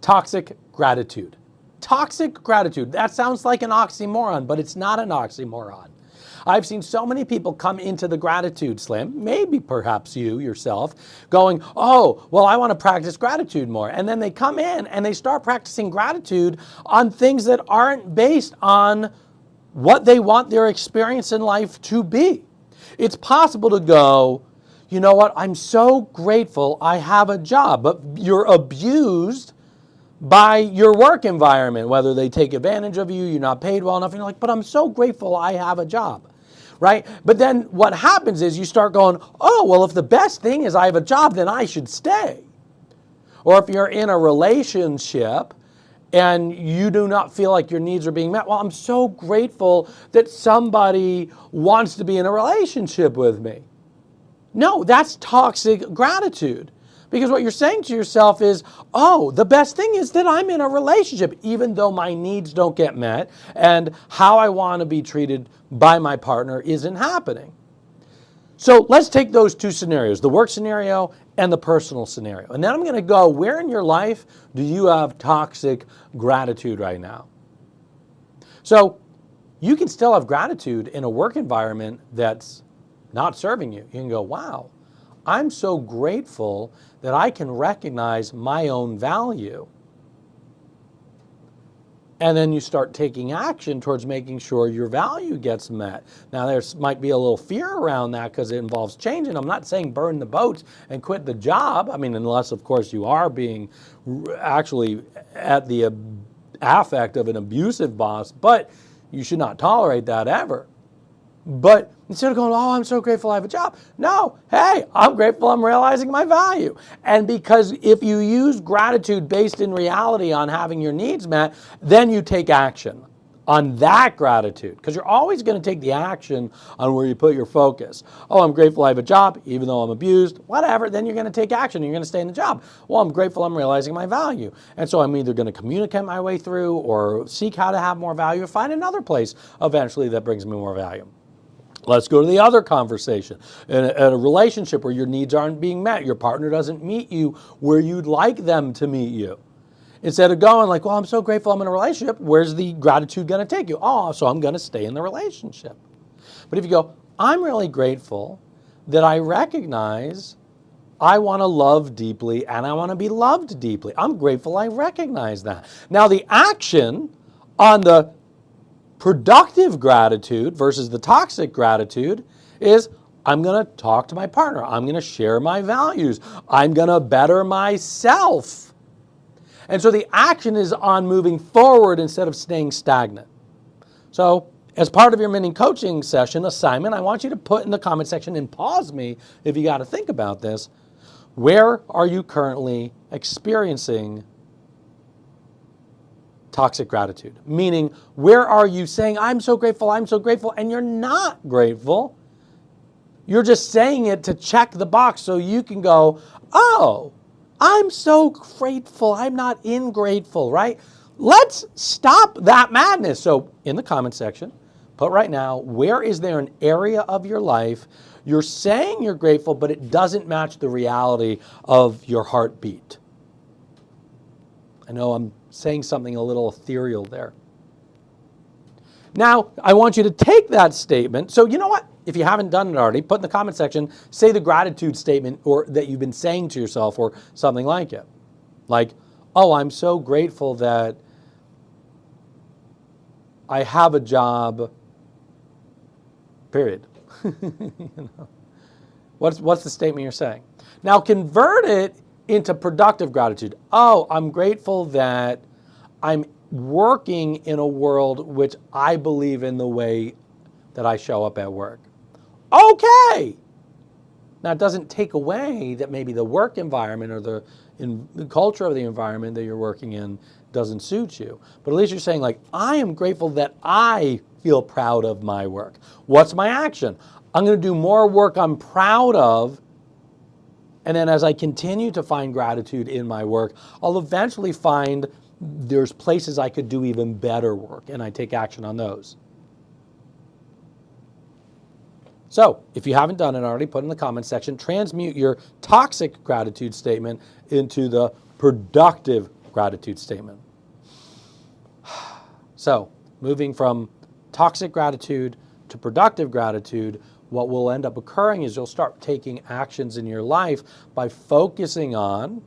toxic gratitude. Toxic gratitude. That sounds like an oxymoron, but it's not an oxymoron. I've seen so many people come into the gratitude slam, maybe perhaps you yourself, going, oh, well, I want to practice gratitude more. And then they come in and they start practicing gratitude on things that aren't based on what they want their experience in life to be. It's possible to go, you know what, I'm so grateful I have a job, but you're abused by your work environment, whether they take advantage of you, you're not paid well enough, and you're like, but I'm so grateful I have a job, right? But then what happens is you start going, oh, well, if the best thing is I have a job, then I should stay. Or if you're in a relationship and you do not feel like your needs are being met, well, I'm so grateful that somebody wants to be in a relationship with me. No, that's toxic gratitude. Because what you're saying to yourself is, oh, the best thing is that I'm in a relationship, even though my needs don't get met and how I want to be treated by my partner isn't happening. So let's take those two scenarios, the work scenario and the personal scenario. And then I'm going to go, where in your life do you have toxic gratitude right now? So you can still have gratitude in a work environment that's not serving you. You can go, wow, I'm so grateful that I can recognize my own value. And then you start taking action towards making sure your value gets met. Now, there might be a little fear around that because it involves change. And I'm not saying burn the boats and quit the job. I mean, unless, of course, you are being actually at the affect of an abusive boss. But you should not tolerate that ever. But instead of going, oh, I'm so grateful I have a job. No, hey, I'm grateful I'm realizing my value. And because if you use gratitude based in reality on having your needs met, then you take action on that gratitude. Because you're always going to take the action on where you put your focus. Oh, I'm grateful I have a job, even though I'm abused, whatever. Then you're going to take action. You're going to stay in the job. Well, I'm grateful I'm realizing my value. And so I'm either going to communicate my way through or seek how to have more value or find another place eventually that brings me more value. Let's go to the other conversation. In a relationship where your needs aren't being met, your partner doesn't meet you where you'd like them to meet you. Instead of going like, well, I'm so grateful I'm in a relationship, where's the gratitude going to take you? Oh, so I'm going to stay in the relationship. But if you go, I'm really grateful that I recognize I want to love deeply and I want to be loved deeply. I'm grateful I recognize that. Now the action on the productive gratitude versus the toxic gratitude is I'm going to talk to my partner. I'm going to share my values. I'm going to better myself. And so the action is on moving forward instead of staying stagnant. So as part of your mini coaching session assignment, I want you to put in the comment section and pause me if you got to think about this. Where are you currently experiencing toxic gratitude? Meaning, where are you saying, I'm so grateful, and you're not grateful? You're just saying it to check the box so you can go, oh, I'm so grateful, I'm not ingrateful, right? Let's stop that madness. So in the comment section, put right now, where is there an area of your life you're saying you're grateful, but it doesn't match the reality of your heartbeat? I know I'm saying something a little ethereal there. Now, I want you to take that statement. So you know what? If you haven't done it already, put in the comment section, say the gratitude statement or that you've been saying to yourself or something like it. Like, oh, I'm so grateful that I have a job, period. You know? What's the statement you're saying? Now convert it into productive gratitude. Oh, I'm grateful that I'm working in a world which I believe in the way that I show up at work. Okay. Now it doesn't take away that maybe the work environment or the culture of the environment that you're working in doesn't suit you. But at least you're saying like, I am grateful that I feel proud of my work. What's my action? I'm going to do more work I'm proud of. And then as I continue to find gratitude in my work, I'll eventually find there's places I could do even better work, and I take action on those. So if you haven't done it already, put in the comments section, transmute your toxic gratitude statement into the productive gratitude statement. So, moving from toxic gratitude to productive gratitude, what will end up occurring is you'll start taking actions in your life by focusing on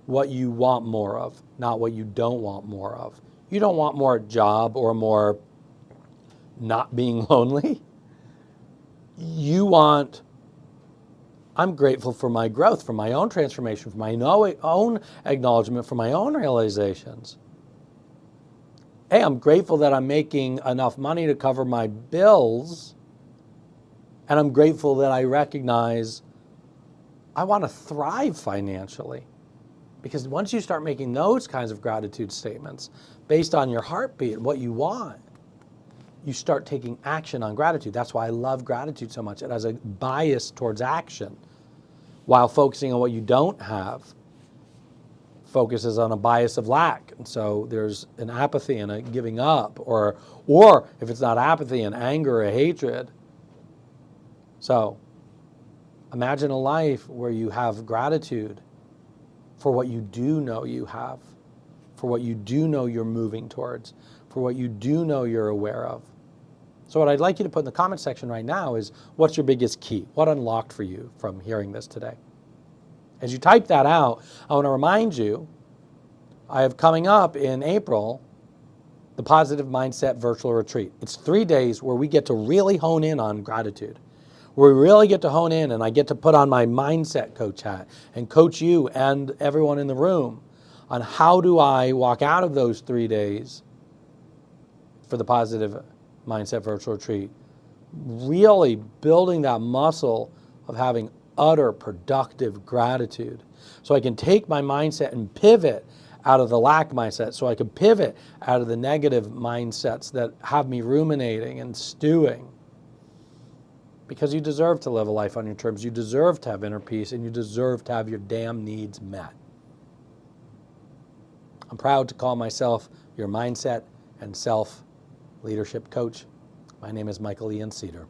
what you want more of, not what you don't want more of. You don't want more job or more not being lonely. You want, I'm grateful for my growth, for my own transformation, for my own acknowledgement, for my own realizations. Hey, I'm grateful that I'm making enough money to cover my bills, and I'm grateful that I recognize I want to thrive financially. Because once you start making those kinds of gratitude statements based on your heartbeat and what you want, you start taking action on gratitude. That's why I love gratitude so much. It has a bias towards action, while focusing on what you don't have focuses on a bias of lack. And so there's an apathy and a giving up, or if it's not apathy, an anger, a hatred. So imagine a life where you have gratitude for what you do know you have, for what you do know you're moving towards, for what you do know you're aware of. So what I'd like you to put in the comment section right now is, what's your biggest key? What unlocked for you from hearing this today? As you type that out, I want to remind you, I have coming up in April, the Positive Mindset Virtual Retreat. It's 3 days where we get to really hone in on gratitude. Where we really get to hone in, and I get to put on my mindset coach hat and coach you and everyone in the room on how do I walk out of those 3 days for the Positive Mindset Virtual Retreat, really building that muscle of having utter productive gratitude. So I can take my mindset and pivot out of the lack mindset, so I can pivot out of the negative mindsets that have me ruminating and stewing. Because you deserve to live a life on your terms. You deserve to have inner peace, and you deserve to have your damn needs met. I'm proud to call myself your mindset and self-leadership coach. My name is Michael Ian Cedar.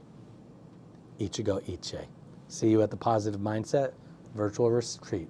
Ichigo Ichi. See you at the Positive Mindset Virtual Retreat.